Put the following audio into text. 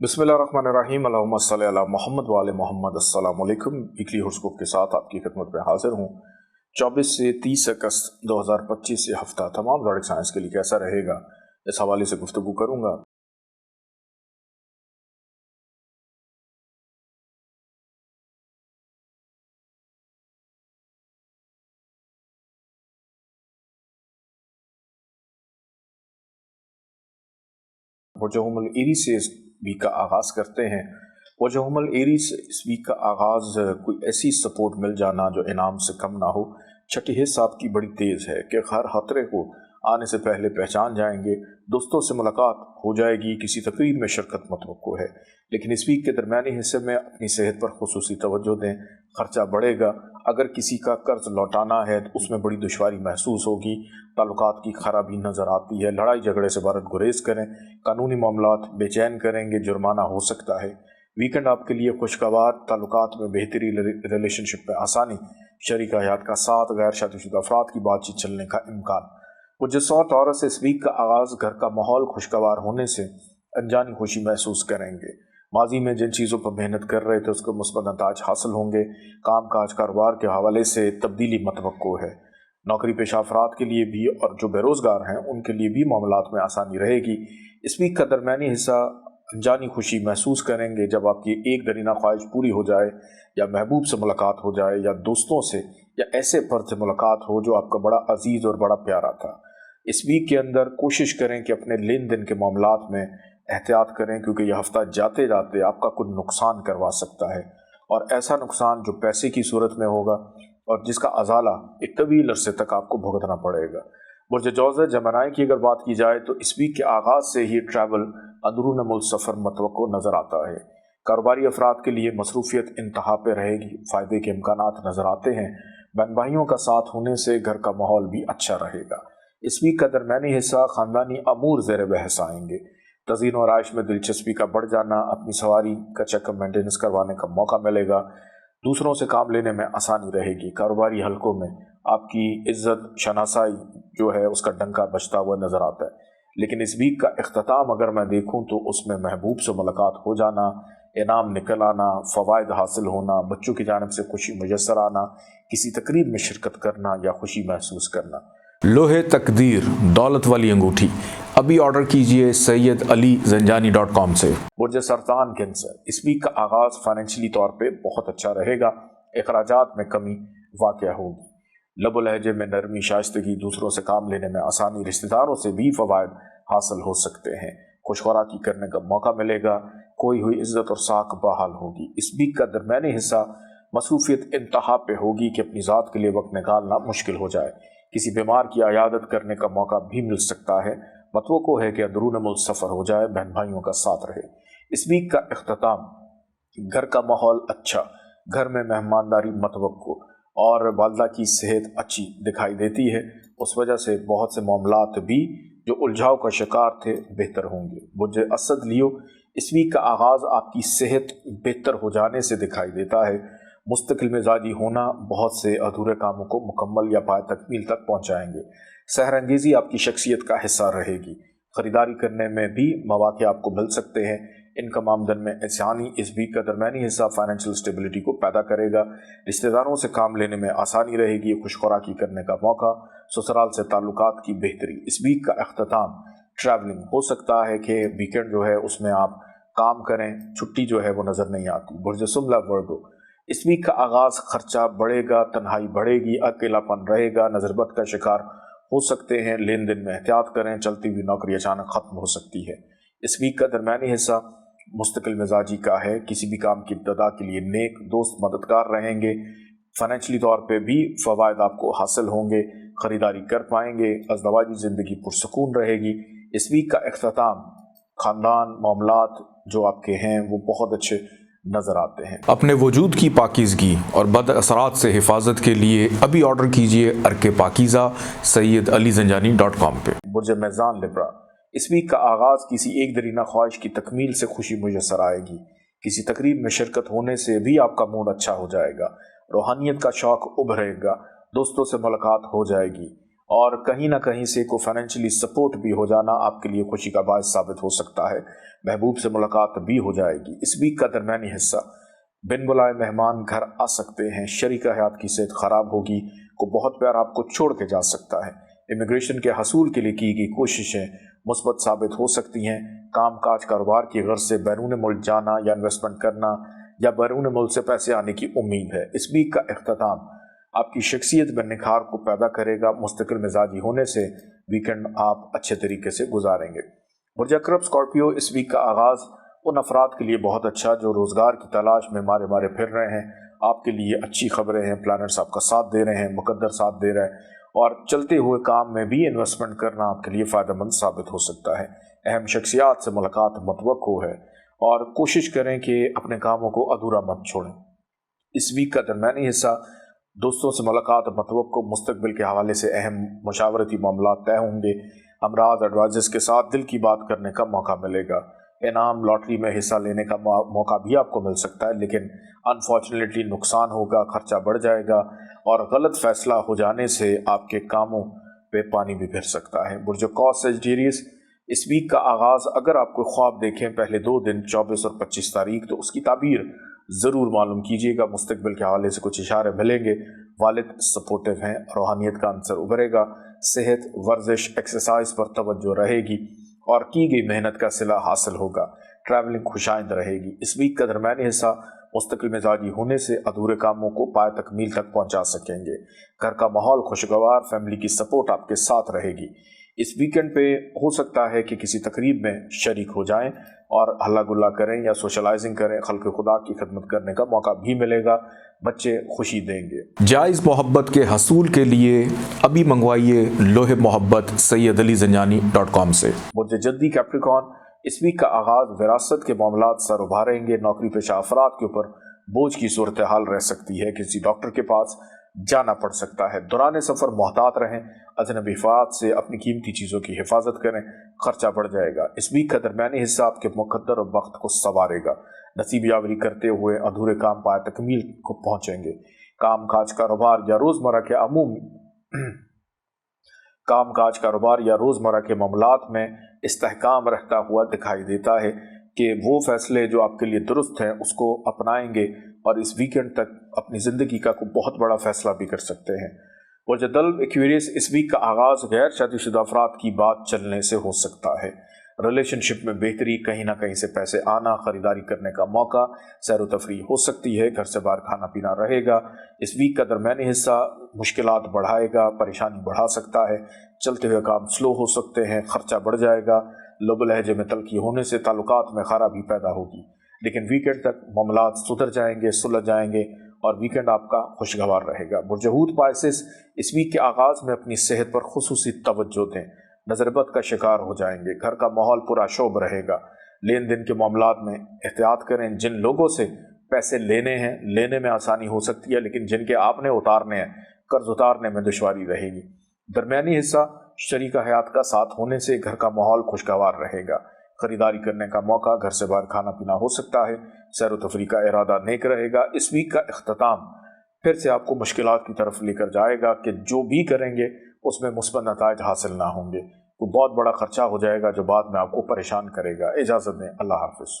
बिस्मिल्लाहिर्रहमानिर्रहीम अल्लाहुम्मा सल्ली अला मोहम्मद व आले मोहम्मद। अस्सलाम वालेकुम। वीकली हॉरोस्कोप के साथ आपकी खिदमत में हाजिर हूँ। 24 से 30 अगस्त 2025 से हफ्ता तमाम ज़ोडिक साइंस के लिए कैसा रहेगा, इस हवाले से गुफ्तगू करूँगा। वजहुमुल एरीज से इस वीक का आगाज़ करते हैं। वजहुमुल एरीज से इस वीक का आगाज़ कोई ऐसी सपोर्ट मिल जाना जो इनाम से कम ना हो। छठी हिस्सा आपकी बड़ी तेज़ है कि हर खतरे को आने से पहले पहचान जाएंगे। दोस्तों से मुलाकात हो जाएगी, किसी तकरीब में शिरकत मतवक्को है। लेकिन इस वीक के दरमियानी हिस्से में अपनी सेहत पर खुसूसी तवज्जो दें। खर्चा बढ़ेगा। अगर किसी का कर्ज लौटाना है तो उसमें बड़ी दुश्वारी महसूस होगी। ताल्लुकात की खराबी नज़र आती है। लड़ाई झगड़े से बारत गुरेज करें। कानूनी मामलात बेचैन करेंगे, जुर्माना हो सकता है। वीकेंड आपके लिए खुशगवार, ताल्लुकात में बेहतरी, रिलेशनशिप में आसानी, शरीक हयात का साथ, गैर शादीशुदा अफराद की बातचीत चलने का इम्कान। कुछ और टॉरस इस वीक का आगाज़ घर का माहौल खुशगवार होने से अनजानी खुशी महसूस करेंगे। माजी में जिन चीज़ों पर मेहनत कर रहे थे उसको मुस्बत नताज हासिल होंगे। काम काज कारोबार के हवाले से तब्दीली मतवक्को है। नौकरी पेशा अफराद के लिए भी और जो बेरोज़गार हैं उनके लिए भी मामलात में आसानी रहेगी। इस वीक का दरमियानी हिस्सा अनजानी खुशी महसूस करेंगे जब आपकी एक दरीना ख्वाहिश पूरी हो जाए, या महबूब से मुलाकात हो जाए, या दोस्तों से या ऐसे फर्द से मुलाकात हो जो आपका बड़ा अजीज़ और बड़ा प्यारा था। इस वीक के अंदर कोशिश करें कि अपने लेन देन के मामलात में एहतियात करें, क्योंकि यह हफ्ता जाते जाते आपका कुछ नुकसान करवा सकता है, और ऐसा नुकसान जो पैसे की सूरत में होगा और जिसका अजाला एक तवील अरसे तक आपको भुगतना पड़ेगा। बुर्ज जौज़ जमनाई की अगर बात की जाए तो इस वीक के आगाज़ से ही ट्रैवल, अंदरून मुल्क सफ़र मतवक्को नज़र आता है। कारोबारी अफराद के लिए मसरूफियत इंतहा पे रहेगी। फ़ायदे के इम्कानात नज़र आते हैं। बहन भाइयों का साथ होने से घर का माहौल भी अच्छा रहेगा। इस वीक का दरमियानी हिस्सा ख़ानदानी अमूर ज़ेर बहस आएंगे। तज़ीन और आइश में दिलचस्पी का बढ़ जाना, अपनी सवारी का चेकअप मेंटेनेंस करवाने का मौका मिलेगा। दूसरों से काम लेने में आसानी रहेगी। कारोबारी हलकों में आपकी इज्जत शनासाई जो है उसका डंका बजता हुआ नज़र आता है। लेकिन इस वीक का इख्तिताम अगर मैं देखूं तो उसमें महबूब से मुलाकात हो जाना, इनाम निकल आना, फ़वाइद हासिल होना, बच्चों की जानिब से खुशी मुयस्सर आना, किसी तकरीब में शिरकत करना या खुशी महसूस करना। लोहे तकदीर दौलत वाली अंगूठी अभी ऑर्डर कीजिए SayyidAliZanjani.com से। बुर्ज सरतान कैंसर, इस वीक का आगाज़ फाइनेंशियली तौर पे बहुत अच्छा रहेगा। अखराजात में कमी वाक़या होगी। लबो लहजे में नरमी, शाइस्तगी, दूसरों से काम लेने में आसानी, रिश्तेदारों से भी फ़वाइद हासिल हो सकते हैं। खुशखुराकी करने का मौका मिलेगा। कोई हुई इज़्ज़त और साख बहाल होगी। इस वीक का दरमियानी हिस्सा मसरूफियत इंतहा पे होगी कि अपनी ज़ात के लिए वक्त निकालना मुश्किल हो जाए। किसी बीमार की अयादत करने का मौका भी मिल सकता है। मतवक्को है कि अंदरून मुल्क सफ़र हो जाए, बहन भाइयों का साथ रहे। इस वीक का इख्तिताम, घर का माहौल अच्छा, घर में मेहमानदारी मतवक्को, और वालदा की सेहत अच्छी दिखाई देती है। उस वजह से बहुत से मामलात भी जो उलझाव का शिकार थे बेहतर होंगे। बुर्ज असद लियो, इस वीक का आगाज़ आपकी सेहत बेहतर हो जाने से दिखाई देता है। मुस्तकिल मिजाजी होना बहुत से अधूरे कामों को मुकम्मल या पाए तकमील तक पहुँचाएंगे। सहर अंगेज़ी आपकी शख्सियत का हिस्सा रहेगी। ख़रीदारी करने में भी मौक़े आपको मिल सकते हैं। इनकम आमदन में आसानी, इस वीक का दरमियानी हिस्सा फाइनेंशियल स्टेबिलिटी को पैदा करेगा। रिश्तेदारों से काम लेने में आसानी रहेगी। खुशखुराकी करने का मौका, ससुराल से ताल्लुकात की बेहतरी। इस वीक का अख्तिताम ट्रैवलिंग हो सकता है कि वीकेंड जो है उसमें आप काम करें, छुट्टी जो है वो नज़र नहीं आती। बुर्ज सुमला वर्गो, इस वीक का आगाज़ खर्चा बढ़ेगा, तन्हाई बढ़ेगी, अकेलापन रहेगा, नज़रबद का शिकार हो सकते हैं। लेन देन में एहतियात करें। चलती हुई नौकरी अचानक ख़त्म हो सकती है। इस वीक का दरमियानी हिस्सा मुस्तकिल मिजाजी का है। किसी भी काम की इब्तदा के लिए नेक दोस्त मददगार रहेंगे। फाइनेंशियली तौर पे भी फ़वाइद आपको हासिल होंगे। ख़रीदारी कर पाएंगे। अज़दवाजी ज़िंदगी पुरसकून रहेगी। इस वीक का इख्तिताम, ख़ानदान मामलात जो आपके हैं वो बहुत अच्छे नज़र आते हैं। अपने वजूद की पाकीज़गी और बद असरात से हिफाजत के लिए अभी ऑर्डर कीजिए अर्के पाकीज़ा SayyidAliZanjani.com पे। बुर्ज मेज़ान लिब्रा, इस वीक का आगाज़ किसी एक दरीना ख्वाहिश की तकमील से खुशी मुयस्सर आएगी। किसी तकरीब में शिरकत होने से भी आपका मूड अच्छा हो जाएगा। रूहानियत का शौक़ उभरेगा। दोस्तों से मुलाकात हो जाएगी। और कहीं ना कहीं से कोई फाइनेंशियली सपोर्ट भी हो जाना आपके लिए खुशी का बायस साबित हो सकता है। महबूब से मुलाकात भी हो जाएगी। इस वीक का दरमियानी हिस्सा, बिन बुलाए मेहमान घर आ सकते हैं। शरीक हयात की सेहत खराब होगी, को बहुत प्यार आपको छोड़ के जा सकता है। इमिग्रेशन के हसूल के लिए की गई कोशिशें मुस्बत साबित हो सकती हैं। काम काज कारोबार की गर्ज से बैरून मुल्क जाना या इन्वेस्टमेंट करना या बैरून मुल्क से पैसे आने की उम्मीद है। इस वीक का इख्तिताम आपकी शख्सियत में निखार को पैदा करेगा। मुस्तकिल मिजाजी होने से वीकेंड आप अच्छे तरीके से गुजारेंगे। बुर्ज अकरब स्कॉर्पियो, इस वीक का आगाज़ उन अफराद के लिए बहुत अच्छा जो रोज़गार की तलाश में मारे मारे फिर रहे हैं। आपके लिए अच्छी खबरें हैं, प्लानर्स आपका साथ दे रहे हैं, मुकद्दर साथ दे रहा है और चलते हुए काम में भी इन्वेस्टमेंट करना आपके लिए फ़ायदेमंद साबित हो सकता है। अहम शख्सियात से मुलाकात मुतवक्को है और कोशिश करें कि अपने कामों को अधूरा मत छोड़ें। इस वीक का दरमियानी हिस्सा, दोस्तों से मुलाकात मुतवक्को, मुस्तकबिल के हवाले से अहम मशावरती मामला तय होंगे। हमराज एडवाइजर्स के साथ दिल की बात करने का मौका मिलेगा। इनाम लॉटरी में हिस्सा लेने का मौका भी आपको मिल सकता है, लेकिन अनफॉर्चुनेटली नुकसान होगा, खर्चा बढ़ जाएगा और गलत फैसला हो जाने से आपके कामों पे पानी भी फिर सकता है। बुर्ज कौस सजिटेरियस, इस वीक का आगाज़, अगर आप कोई ख्वाब देखें पहले 2 दिन 24 और 25 तारीख, तो उसकी ताबीर ज़रूर मालूम कीजिएगा। मुस्तकबिल के हवाले से कुछ इशारे मिलेंगे। वालिद सपोर्टिव हैं, रूहानियत का अंसर उभरेगा। सेहत, वर्जिश, एक्सरसाइज पर तवज्जो रहेगी और की गई मेहनत का सिला हासिल होगा। ट्रैवलिंग खुशाइंद रहेगी। इस वीक का दरमियानी हिस्सा मुस्तकिल मिजाजी होने से अधूरे कामों को पाए तकमील तक पहुंचा सकेंगे। घर का माहौल खुशगवार, फैमिली की सपोर्ट आपके साथ रहेगी। इस वीकेंड पे हो सकता है कि किसी तकरीब में शरीक हो जाएं और हल्ला गुल्ला करें या सोशलाइजिंग करें। खल्क़ खुदा की खिदमत करने का मौका भी मिलेगा। बच्चे खुशी देंगे। जायज़ मोहब्बत के हसूल के लिए अभी मंगवाइए लोहे मोहब्बत SayyidAliZanjani.com से। बुर्ज जद्दी कैप्रिकॉर्न, इस वीक का आगाज़ विरासत के मामलात सर उभारेंगे। नौकरी पेशा अफराद के ऊपर बोझ की सूरत हाल रह सकती है। किसी डॉक्टर के पास जाना पड़ सकता है। दौरान सफ़र मोहतात रहें। अजनबी अफराद से अपनी कीमती चीज़ों की हिफाजत करें, खर्चा बढ़ जाएगा। इस वीक का दरमियानी हिस्सा आपके मुकद्दर और वक्त को संवारेगा। नसीब यावरी करते हुए अधूरे काम पाए तकमील को पहुँचेंगे। काम काज कारोबार या रोज़मर्रा के मामलात में इस्तेहकाम रहता हुआ दिखाई देता है कि वो फैसले जो आपके लिए दुरुस्त हैं उसको अपनाएंगे और इस वीकेंड तक अपनी ज़िंदगी का कोई बहुत बड़ा फैसला भी कर सकते हैं। और जदल एक्वेरियस, इस वीक का आगाज़ गैर शादीशुदा अफराद की बात चलने से हो सकता है। रिलेशनशिप में बेहतरी, कहीं ना कहीं से पैसे आना, ख़रीदारी करने का मौका, सैर व तफरीह हो सकती है। घर से बाहर खाना पीना रहेगा। इस वीक का दरमियानी हिस्सा मुश्किलात बढ़ाएगा, परेशानी बढ़ा सकता है। चलते हुए काम स्लो हो सकते हैं, खर्चा बढ़ जाएगा। लब लहजे में तलखी होने से ताल्लुकात में खराबी पैदा होगी, लेकिन वीकेंड तक मामलात सुधर जाएंगे, सुलझ जाएंगे और वीकेंड आपका खुशगवार रहेगा। बुर्ज हूत पाइसेस, इस वीक के आगाज़ में अपनी सेहत पर खुसूसी तवज्जो दें। नज़रबद का शिकार हो जाएंगे। घर का माहौल पूरा शोभ रहेगा। लेन देन के मामलात में एहतियात करें। जिन लोगों से पैसे लेने हैं, लेने में आसानी हो सकती है, लेकिन जिनके आपने उतारने हैं, कर्ज उतारने में दुश्वारी रहेगी। दरमियानी हिस्सा, शरीक हयात का साथ होने से घर का माहौल खुशगवार रहेगा। खरीदारी करने का मौका, घर से बाहर खाना पीना हो सकता है। सैर व तफरीह का इरादा नेक रहेगा। इस वीक का इख्तिताम फिर से आपको मुश्किलात की तरफ लेकर जाएगा कि जो भी करेंगे उसमें मुस्बत नताइज हासिल ना होंगे। तो बहुत बड़ा खर्चा हो जाएगा जो बाद में आपको परेशान करेगा। इजाज़त दें, अल्लाह हाफ़िज़।